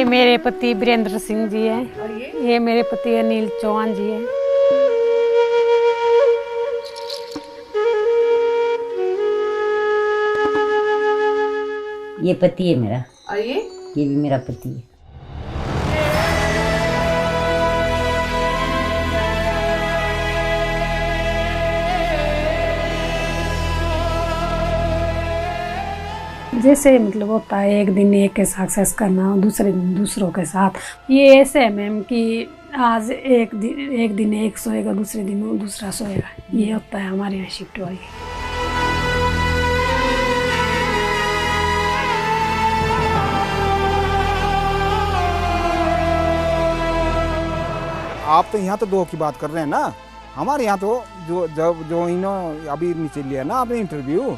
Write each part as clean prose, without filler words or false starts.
मेरे पति वीरेंद्र सिंह जी हैं और ये मेरे पति अनिल चौहान जी हैं। ये पति है मेरा। और ये भी मेरा पति है। जैसे मतलब होता है एक दिन एक के साथ सेक्स करना, दूसरे दिन दूसरों के साथ, ये ऐसे है मैम कि आज एक दिन एक सोएगा, दूसरे दिन दूसरा सोएगा, ये होता है हमारे यहाँ शिफ्ट वाली। आप तो यहाँ तो दो की बात कर रहे हैं ना, हमारे यहाँ तो जो इन्होंने अभी नीचे लिया ना आपने इंटरव्यू,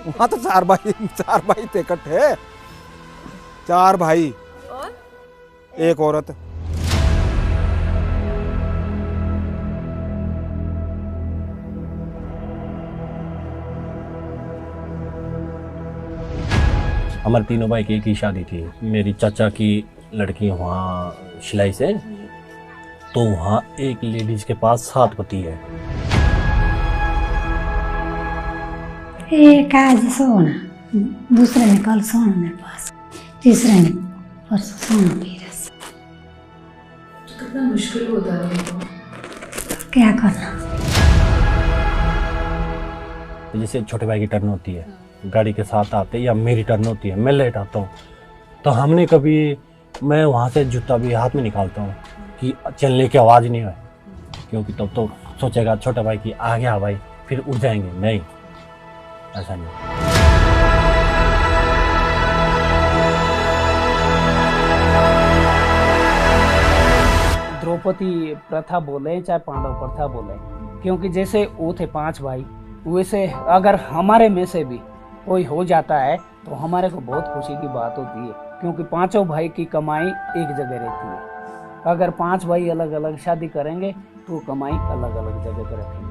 वहाँ तो चार भाई थे इकट्ठे, 4 भाई और 1 औरत। हमारे तीनों भाई की एक ही शादी थी। मेरी चाचा की लड़की वहाँ सिलाई से, तो वहाँ एक लेडीज के पास 7 पति है। एक आज सोना, दूसरे ने कल सोना मेरे पास, तीसरे ने परसों सोना मेरे से। कितना मुश्किल होता है उनको। क्या करना। जैसे छोटे भाई की टर्न होती है, गाड़ी के साथ आते, या मेरी टर्न होती है, मैं लेट आता हूँ, तो हमने कभी, मैं वहाँ से जूता भी हाथ में निकालता हूँ कि चलने की आवाज़ नहीं है, क्योंकि तब तो सोचेगा छोटा भाई कि आ गया भाई, फिर उठ जाएंगे। नहीं, ऐसा नहीं। द्रौपदी प्रथा बोले चाहे पांडव प्रथा बोले, क्योंकि जैसे वो थे 5 भाई, वैसे अगर हमारे में से भी कोई हो जाता है तो हमारे को बहुत खुशी की बात होती है, क्योंकि 5 भाई की कमाई एक जगह रहती है। अगर 5 भाई अलग अलग शादी करेंगे तो कमाई अलग अलग जगह पर रखेंगे।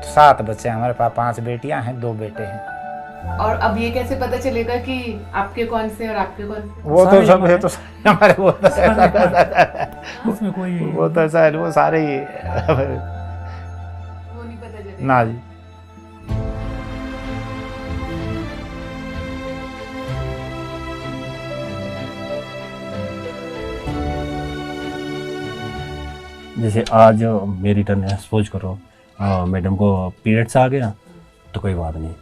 7 बच्चे हमारे पास, 5 बेटियां हैं, 2 बेटे हैं। और अब ये कैसे पता चलेगा कि आपके कौन से और आपके कौन से? वो तो सब है, तो हमारे वो तो उसमें कोई वो तो शायद वो सारे ही वो नहीं पता चलेगा ना जी। जैसे आज मेरी टर्न है, सपोज करो मैडम को पीरियड्स आ गया तो कोई बात नहीं,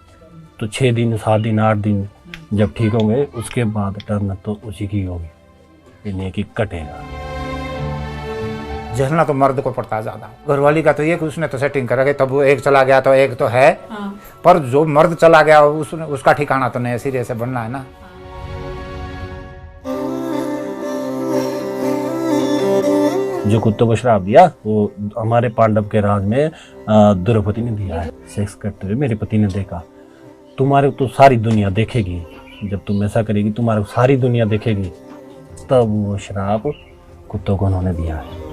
तो 6 दिन 7 दिन 8 दिन जब ठीक होंगे उसके बाद टर्न तो उसी की होगी, ये नहीं कि कटेगा। झेलना तो मर्द को पड़ता है ज्यादा। घरवाली का तो ये कि उसने तो सेटिंग करा, तब वो एक चला गया तो एक तो है, पर जो मर्द चला गया उसका ठिकाना तो नहीं, सिरे से बनना है ना। जो कुत्तों को श्राप दिया वो हमारे पांडव के राज में द्रौपदी ने दिया है। सेक्स करते हुए मेरे पति ने देखा, तुम्हारे तो सारी दुनिया देखेगी, जब तुम ऐसा करेगी तुम्हारे सारी दुनिया देखेगी, तब वो श्राप कुत्तों को उन्होंने दिया है।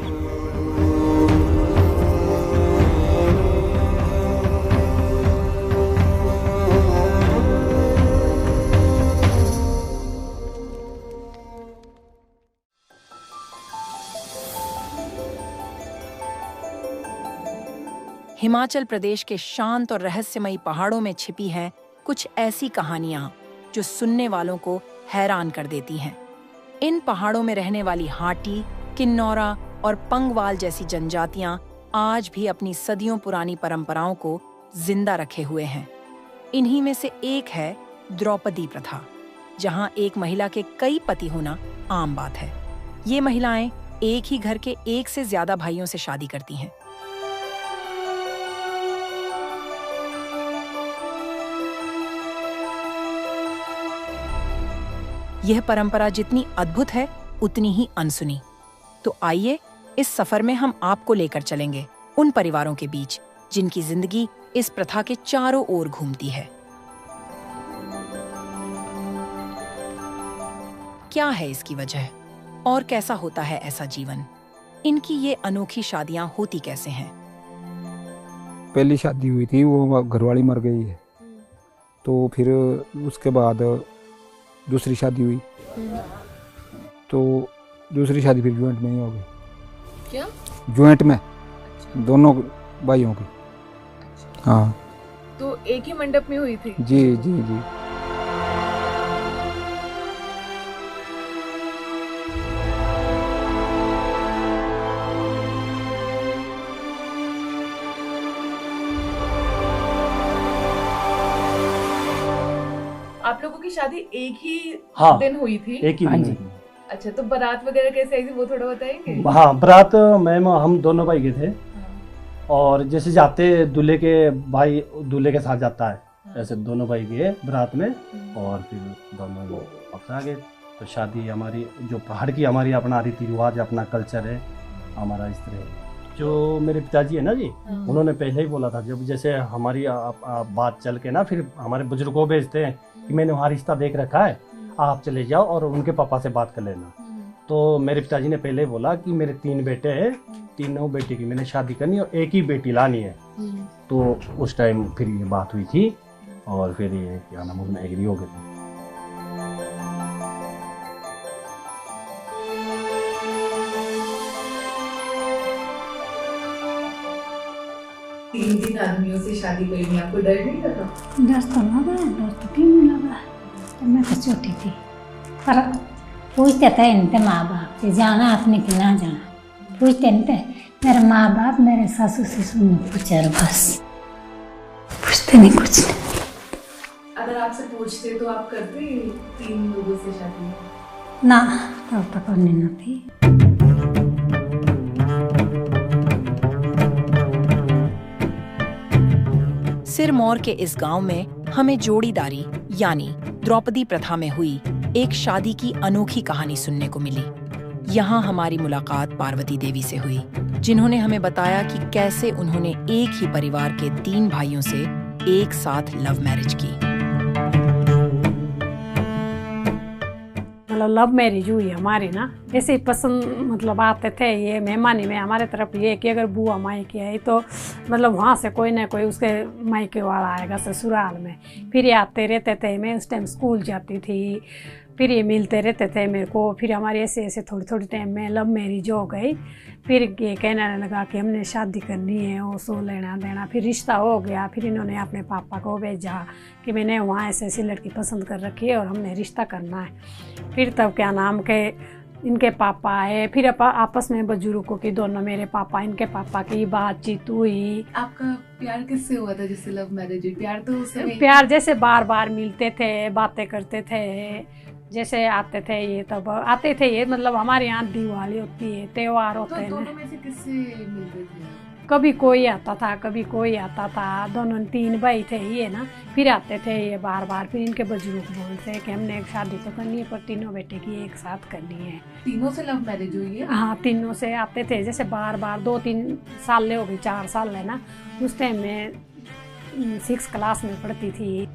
हिमाचल प्रदेश के शांत और रहस्यमयी पहाड़ों में छिपी हैं कुछ ऐसी कहानियां जो सुनने वालों को हैरान कर देती हैं। इन पहाड़ों में रहने वाली हाटी, किन्नौरा और पंगवाल जैसी जनजातियां आज भी अपनी सदियों पुरानी परंपराओं को जिंदा रखे हुए हैं। इन्हीं में से एक है द्रौपदी प्रथा, जहां एक महिला के कई पति होना आम बात है। ये महिलाएं एक ही घर के 1 से ज्यादा भाइयों से शादी करती हैं। यह परंपरा जितनी अद्भुत है उतनी ही अनसुनी। तो आइए इस सफर में हम आपको लेकर चलेंगे उन परिवारों के बीच जिनकी जिंदगी इस प्रथा के चारों ओर घूमती है। क्या है इसकी वजह और कैसा होता है ऐसा जीवन? इनकी ये अनोखी शादियां होती कैसे हैं? पहली शादी हुई थी, वो घरवाली मर गई है, तो फिर उसके बाद दूसरी शादी हुई, तो दूसरी शादी फिर जॉइंट में ही हो गई। क्या? जॉइंट में दोनों भाइयों की। हाँ तो एक ही मंडप में हुई थी? जी जी जी। आप लोगों की शादी एक ही हाँ, दिन हुई थी? एक ही हाँ दिन जी। हुई थी। अच्छा, तो बारात वगैरह कैसे आई थी वो थोड़ा बताएंगे? हाँ, बारात मैम हम दोनों भाई गए थे, और जैसे जाते दूल्हे के भाई दूल्हे के साथ जाता है, ऐसे दोनों भाई गए बारात में, और फिर दोनों वापस आ गए। तो शादी हमारी जो पहाड़ की हमारी अपना रीति रिवाज अपना कल्चर है हमारा इस तरह है। जो मेरे पिताजी है ना जी, उन्होंने पहले ही बोला था, जब जैसे हमारी बात चल के ना फिर हमारे बुजुर्गों को भेजते हैं कि मैंने वहाँ रिश्ता देख रखा है, आप चले जाओ और उनके पापा से बात कर लेना। तो मेरे पिताजी ने पहले बोला कि मेरे 3 बेटे हैं, तीनों बेटे की मैंने शादी करनी और एक ही बेटी लानी है। तो उस टाइम फिर ये बात हुई थी, और फिर ये क्या नाम उसमें एग्री हो गए। 3 दिन आदमियों से शादी करनी, आपको डर नहीं लगा? डर तो लगा, डर तो क्यों नहीं लगा, तो मैं तो छोटी थी, पर पूछते थे इनके माँ बाप से जाना आपने कि ना जाना, पूछते नहीं थे। मेरे माँ बाप मेरे सासू ससुर ने पूछा बस, पूछते नहीं कुछ नहीं। अगर आपसे पूछते तो आप करते 3 लोगों से शादी? ना, तब तक करनी न थी। सिरमौर के इस गांव में हमें जोड़ीदारी यानी द्रौपदी प्रथा में हुई एक शादी की अनोखी कहानी सुनने को मिली। यहाँ हमारी मुलाकात पार्वती देवी से हुई, जिन्होंने हमें बताया कि कैसे उन्होंने एक ही परिवार के 3 भाइयों से एक साथ लव मैरिज की। मतलब लव मैरिज हुई हमारी ना, ऐसे ही पसंद मतलब आते थे ये मेहमानी में हमारे तरफ ये कि अगर बुआ मायके आई तो मतलब वहाँ से कोई ना कोई उसके मायके वाला आएगा ससुराल में। फिर ये आते रहते थे, मैं उस टाइम स्कूल जाती थी, फिर ये मिलते रहते थे मेरे को। फिर हमारी ऐसे ऐसे थोड़ी थोड़ी टाइम में लव मैरिज हो गई। फिर ये कहने लगा कि हमने शादी करनी है, वो सो लेना देना, फिर रिश्ता हो गया। फिर इन्होंने अपने पापा को भेजा कि मैंने वहाँ ऐसे ऐसी लड़की पसंद कर रखी है और हमने रिश्ता करना है। फिर तब क्या नाम के इनके पापा आए, फिर आपस में बुजुर्गों की दोनों मेरे पापा इनके पापा की बातचीत हुई। आपका प्यार किससे हुआ था जिससे लव मैरिज हुई? प्यार तो उस समय प्यार जैसे बार बार मिलते थे, बातें करते थे, जैसे आते थे ये तब आते थे ये मतलब हमारे यहाँ दिवाली होती है, त्योहार होते हैं। दोनों में से किससे मिलते थे? कभी कोई आता था, कभी कोई आता था, दोनों 3 भाई थे ये ना। फिर आते थे ये बार बार। फिर इनके बुजुर्ग बोलते कि हमने एक शादी तो करनी है पर तीनों बेटे की एक साथ करनी है। तीनों से लव मैरिज हुई है? हाँ, तीनों से आते थे, जैसे बार बार 2-3 साल हो गई, 4 साल है ना। उस टाइम में 6 क्लास में पढ़ती थी।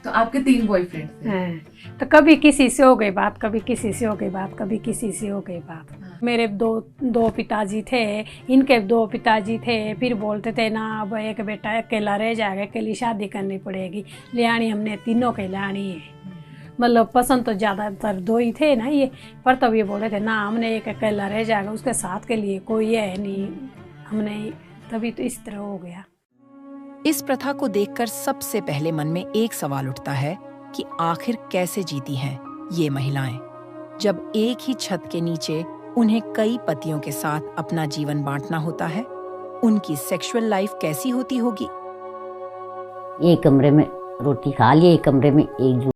तो आपके 3 बॉयफ्रेंड थे? हाँ, तो कभी किसी से हो गई बात, कभी किसी से हो गई बात, कभी किसी से हो गई बात। मेरे दो पिताजी थे, इनके 2 पिताजी थे। फिर बोलते थे ना अब एक बेटा अकेला रह जाएगा, अकेली शादी करनी पड़ेगी, लियानी हमने तीनों के लानी है। मतलब पसंद तो ज़्यादातर 2 ही थे ना ये, पर तब ये बोले थे ना हमने एक अकेला रह जाएगा, उसके साथ के लिए कोई है नहीं, हमने तभी तो इस तरह हो गया। इस प्रथा को देखकर सबसे पहले मन में एक सवाल उठता है कि आखिर कैसे जीती हैं ये महिलाएं, जब एक ही छत के नीचे उन्हें कई पतियों के साथ अपना जीवन बांटना होता है। उनकी सेक्सुअल लाइफ कैसी होती होगी? एक कमरे में रोटी खा ली, एक कमरे में एक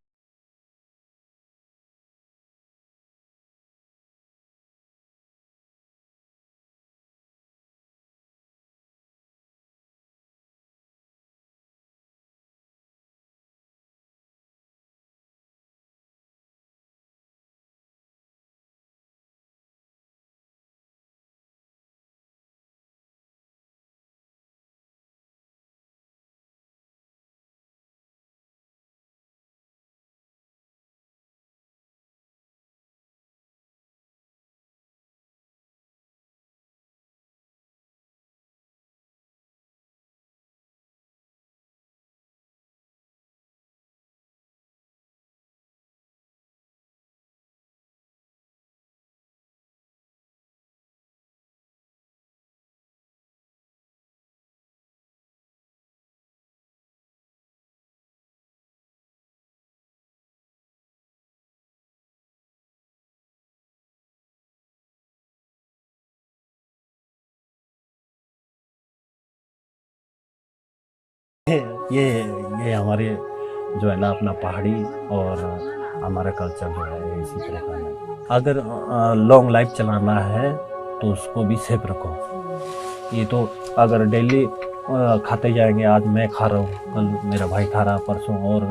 ये हमारे जो है ना अपना पहाड़ी और हमारा कल्चर जो है इसी तरह का है। अगर लॉन्ग लाइफ चलाना है तो उसको भी सेफ रखो। ये तो अगर डेली खाते जाएंगे, आज मैं खा रहा हूँ, कल मेरा भाई खा रहा, परसों और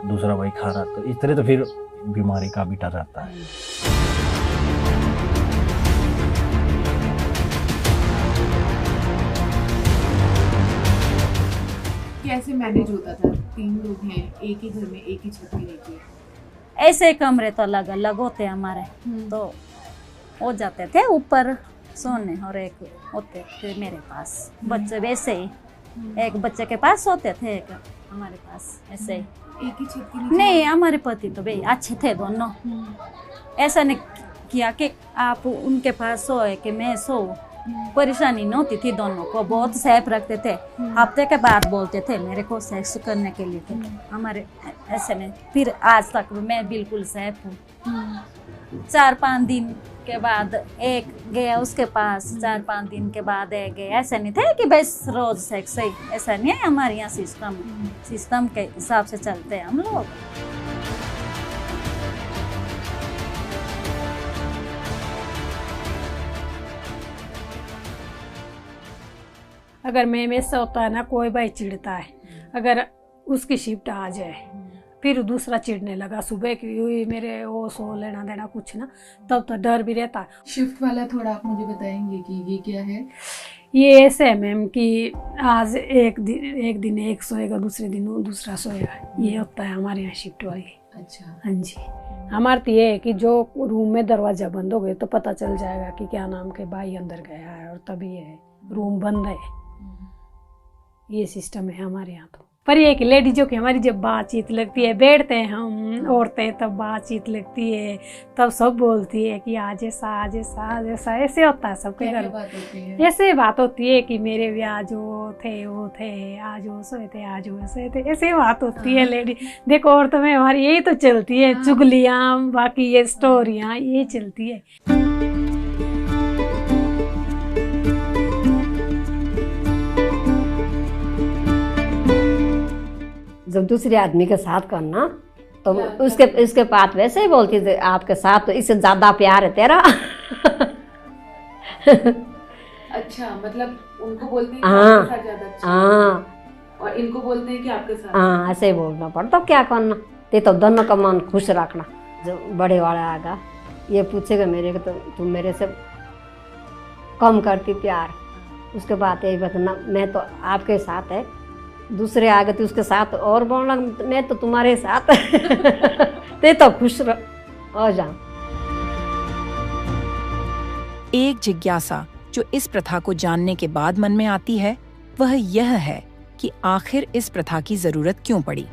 दूसरा भाई खा रहा, तो इस तरह तो फिर बीमारी का भी डर रहता है। कैसे मैनेज होता था? 3 लोग हैं, एक ही घर में, एक ही छत में रहते हैं। ऐसे कमरे तो अलग अलग होते हमारे, तो हो जाते थे ऊपर सोने, और एक होते थे मेरे पास बच्चे वैसे ही, एक बच्चे के पास सोते थे, एक हमारे पास ऐसे ही। एक ही छत के नीचे? नहीं, हमारे पति तो भाई अच्छे थे दोनों, ऐसा नहीं किया कि आप उनके पास सोए कि मैं सो, परेशानी नहीं होती थी, दोनों को बहुत सेफ रखते थे। हफ्ते के बाद बोलते थे मेरे को सेक्स करने के लिए, हमारे ऐसे में फिर आज तक मैं बिल्कुल सेफ हूँ। 4-5 दिन के बाद एक गया उसके पास, 4-5 दिन के बाद एक गया, ऐसा नहीं था कि बस रोज सेक्स ही, ऐसा नहीं है हमारे यहाँ सिस्टम के हिसाब से चलते हैं हम लोग। अगर मैं में से होता है ना, कोई भाई चिढ़ता है, अगर उसकी शिफ्ट आ जाए फिर दूसरा चिढ़ने लगा सुबह की, हुई मेरे वो सो लेना देना कुछ ना, तब तो डर भी रहता है। शिफ्ट वाला थोड़ा आप मुझे बताएंगे कि ये क्या है? ये ऐसे है मैम कि आज एक दिन एक सोएगा, दूसरे दिन दूसरा सोएगा, ये होता है हमारे यहाँ शिफ्ट वाली। अच्छा। हाँ जी, हमारा तो ये है कि जो रूम में दरवाजा बंद हो गए तो पता चल जाएगा कि क्या नाम के भाई अंदर गया है, और तभी ये रूम बंद है, ये सिस्टम है हमारे यहाँ। तो पर ये कि लेडीजों की हमारी जब बातचीत लगती है, बैठते हैं हम औरतें, तब बातचीत लगती है, तब सब बोलती है कि आज ऐसा आज ऐसा आज ऐसा, ऐसे होता है सबके घर में। ऐसे बात होती है कि मेरे भी आज वो थे आज वो सोए थे, आज वो सोए थे, ऐसे बात होती है। लेडी देखो, औरतों में हमारी यही तो चलती है, चुगलियाँ, बाकी ये स्टोरियाँ ये चलती है। जब दूसरे आदमी के साथ करना तो उसके बात वैसे ही बोलती थी, आपके साथ तो इससे ज्यादा प्यार है तेरा। अच्छा, मतलब उनको बोलते हैं कि हाँ, आपके साथ ज्यादा अच्छा है, हाँ, और इनको बोलते हैं कि आपके साथ। हाँ, ऐसे ही बोलना पड़ता। तो क्या करना, ते तो दोनों का मन खुश रखना। जो बड़े वाला आएगा ये पूछेगा मेरे को, तो तुम मेरे से कम करती प्यार, उसके बाद यही बताना मैं तो आपके साथ है, दूसरे आ गए तो उसके साथ और बोलना मैं तो तुम्हारे साथ। ते तो खुश हो जाओ। एक जिज्ञासा जो इस प्रथा को जानने के बाद मन में आती है, वह यह है कि आखिर इस प्रथा की जरूरत क्यों पड़ी।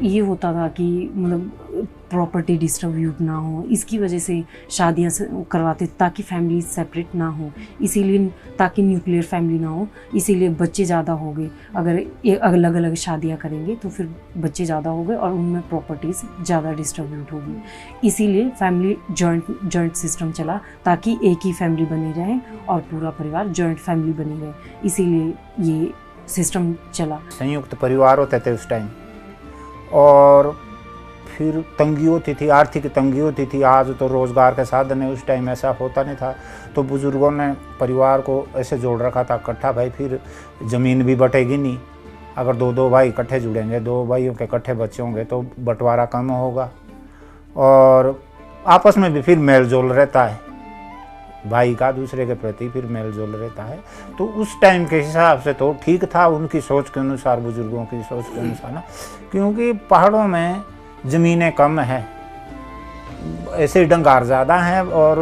ये होता था कि मतलब प्रॉपर्टी डिस्ट्रीब्यूट ना हो, इसकी वजह से शादियां करवाते ताकि फैमिली सेपरेट ना हो, इसीलिए ताकि न्यूक्लियर फैमिली ना हो, इसीलिए बच्चे ज़्यादा हो गए। अगर अलग अलग शादियां करेंगे तो फिर बच्चे ज़्यादा हो गए और उनमें प्रॉपर्टीज ज़्यादा डिस्ट्रीब्यूट हो गई, इसीलिए फैमिली जॉइंट सिस्टम चला ताकि एक ही फैमिली बनी रहे और पूरा परिवार जॉइंट फैमिली बनी रहे, इसीलिए ये सिस्टम चला। संयुक्त परिवार होते थे उस टाइम, और फिर तंगी होती थी, आर्थिक तंगी होती थी। आज तो रोज़गार के साधन है, उस टाइम ऐसा होता नहीं था। तो बुज़ुर्गों ने परिवार को ऐसे जोड़ रखा था इकट्ठा, भाई फिर ज़मीन भी बटेगी नहीं। अगर 2 भाई इकट्ठे जुड़ेंगे, 2 भाइयों के इकट्ठे बच्चे होंगे तो बंटवारा कम होगा, और आपस में भी फिर मेल जोल रहता है, भाई का दूसरे के प्रति फिर मेल जोल रहता है। तो उस टाइम के हिसाब से तो ठीक था, उनकी सोच के अनुसार, बुजुर्गों की सोच के अनुसार ना, क्योंकि पहाड़ों में ज़मीनें कम है, ऐसे डंगार ज़्यादा हैं, और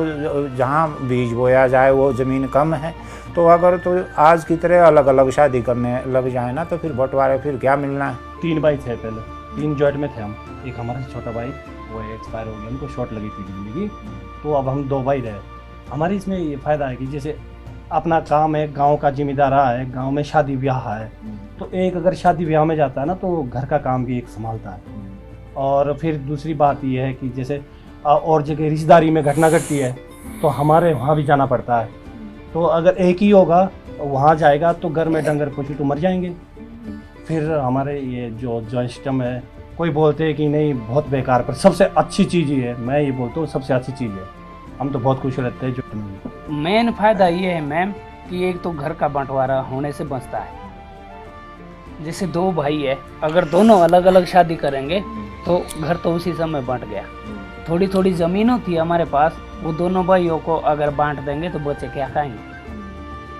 जहाँ बीज बोया जाए वो ज़मीन कम है। तो अगर तो आज की तरह अलग अलग शादी करने लग जाए ना, तो फिर बंटवारे फिर क्या मिलना है। 3 भाई थे पहले, 3 जॉइंट में थे हम। एक हमारा छोटा भाई वो एक्सपायर हो गया, उनको शॉट लगी थी बिजली की, तो अब हम 2 भाई रहे। हमारे इसमें ये फ़ायदा है कि जैसे अपना काम है, गांव का जिम्मेदार है, गांव में शादी ब्याह है, तो एक अगर शादी ब्याह में जाता है ना तो घर का काम भी एक संभालता है। और फिर दूसरी बात ये है कि जैसे और जगह रिश्तेदारी में घटना घटती है तो हमारे वहाँ भी जाना पड़ता है, तो अगर एक ही होगा वहाँ जाएगा तो घर में डंगर पशु तो मर जाएंगे। फिर हमारे ये जो जॉइंट सिस्टम है, कोई बोलते हैं कि नहीं बहुत बेकार, पर सबसे अच्छी चीज़ ही है। मैं ये बोलता हूँ सबसे अच्छी चीज़ है, हम तो बहुत खुश रहते हैं। जो मेन फायदा ये है मैम कि एक तो घर का बंटवारा होने से बचता है। जैसे 2 भाई है, अगर दोनों अलग अलग शादी करेंगे तो घर तो उसी समय बंट गया। थोड़ी थोड़ी ज़मीन होती है हमारे पास, वो दोनों भाइयों को अगर बांट देंगे तो बच्चे क्या खाएंगे,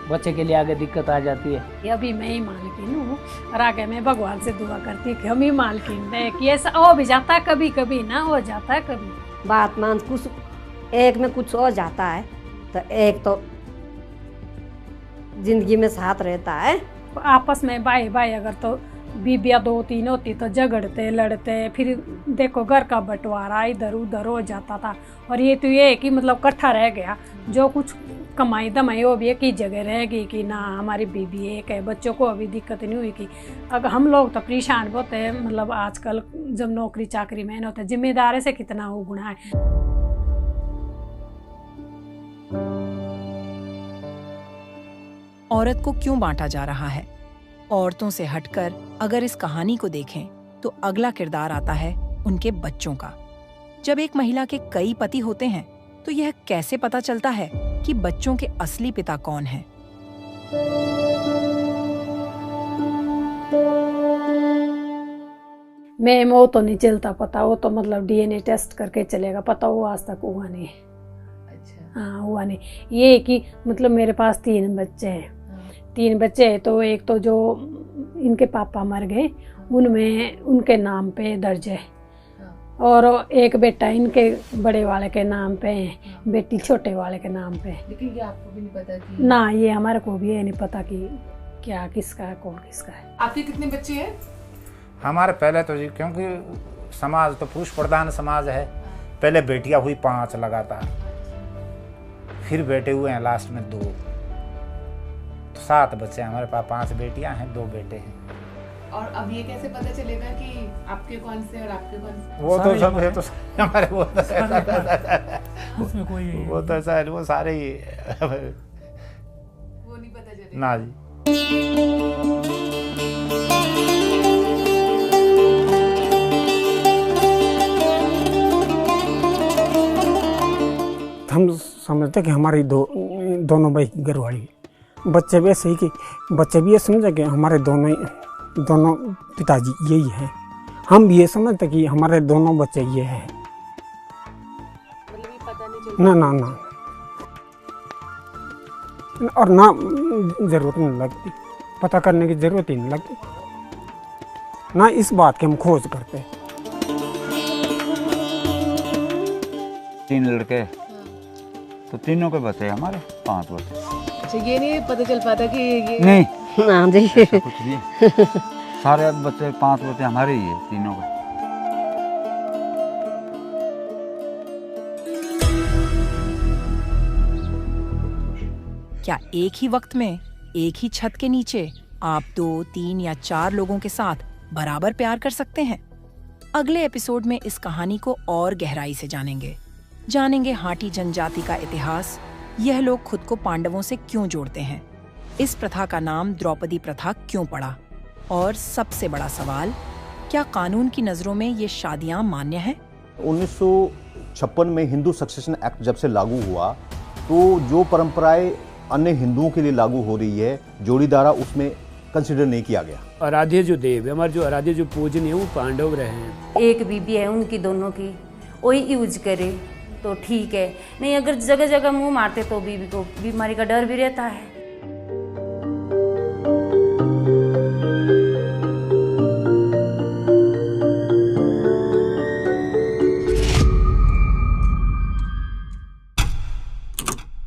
बच्चे के लिए आगे दिक्कत आ जाती है। कि अभी मैं ही मालकिन हूँ और आगे मैं भगवान से दुआ करती कि हम ही मालकिन रहे, कि ऐसा हो भी जाता है कभी कभी, ना हो जाता है कभी। बात मान कुछ एक में कुछ हो जाता है तो एक तो जिंदगी में साथ रहता है। आपस में भाई भाई अगर तो बीबियाँ 2-3 होती तो झगड़ते लड़ते, फिर देखो घर का बंटवारा इधर उधर हो जाता था। और ये तो ये है कि मतलब इकट्ठा रह गया, जो कुछ कमाई दमाई वो भी एक ही जगह रह गई कि ना हमारी बीबी एक है, बच्चों को अभी दिक्कत नहीं हुई कि अगर हम लोग तो परेशान होते हैं। मतलब आजकल जब नौकरी चाकरी में होता है, जिम्मेदारी से कितना हो गुना है। औरत को क्यों बांटा जा रहा है? औरतों से हटकर अगर इस कहानी को देखें तो अगला किरदार आता है उनके बच्चों का। जब एक महिला के कई पति होते हैं तो यह कैसे पता चलता है कि बच्चों के असली पिता कौन हैं? मैं वो तो नहीं चलता पता, वो तो मतलब DNA टेस्ट करके चलेगा पता, वो आज तक हुआ नहीं। अच्छा। हाँ हुआ नहीं। ये है कि मतलब मेरे पास 3 बच्चे हैं, 3 बच्चे हैं तो एक तो जो इनके पापा मर गए उनमें उनके नाम पे दर्ज है, और एक बेटा इनके बड़े वाले के नाम पे है, बेटी छोटे वाले के नाम पे। लेकिन ये आपको भी नहीं पता कि ना, ये हमारे को भी ये नहीं पता कि क्या किसका है, कौन किसका है। आपके कितने बच्चे हैं? हमारे पहले तो जी, क्योंकि समाज तो पुरुष प्रधान समाज है, पहले बेटियां हुई 5 लगातार, फिर बेटे हुए हैं लास्ट में 2, तो 7 बच्चे हैं हमारे पास। 5 बेटियां हैं, 2 बेटे हैं। और अब ये कैसे पता चलेगा कि आपके कौन से और आपके कौन से? वो तो सब है, तो हमारे वो तो उसमें कोई वो तो ऐसा है, वो सारे ही वो नहीं पता चलेगा ना जी। हम समझते कि हमारी दोनों भाई की घरवाली, बच्चे भी ऐसे ही कि बच्चे भी ये समझे कि हमारे दोनों पिताजी यही हैं, हम भी ये समझते कि हमारे दोनों बच्चे ये हैं। मतलब ये पता नहीं चलता। ना ना ना, और ना जरूरत नहीं लगती, पता करने की जरूरत ही नहीं लगती, ना इस बात की हम खोज करते। 3 लड़के तो तीनों के बच्चे हमारे 5 बच्चे। अच्छा, ये नहीं पता चल पाता कि ये नहीं हाँ जी, कुछ नहीं, सारे बच्चे 5 बच्चे हमारे ही है तीनों के। क्या एक ही वक्त में एक ही छत के नीचे आप 2, 3 या 4 लोगों के साथ बराबर प्यार कर सकते हैं? अगले एपिसोड में इस कहानी को और गहराई से जानेंगे हाटी जनजाति का इतिहास, यह लोग खुद को पांडवों से क्यों जोड़ते हैं, इस प्रथा का नाम द्रौपदी प्रथा क्यों पड़ा, और सबसे बड़ा सवाल, क्या कानून की नजरों में ये शादियां मान्य हैं? 1956 में हिंदू सक्सेशन एक्ट जब से लागू हुआ तो जो परंपराएं अन्य हिंदुओं के लिए लागू हो रही है, जोड़ी दारा उसमें कंसिडर नहीं किया गया। आराध्य जो देव है, हमारे जो आराध्य जो पूजनीय है वो पांडव रहे हैं। एक बीबी है उनकी दोनों की, वही यूज करे तो ठीक है, नहीं अगर जगह जगह मुंह मारते तो बीबी को बीमारी का डर भी रहता है।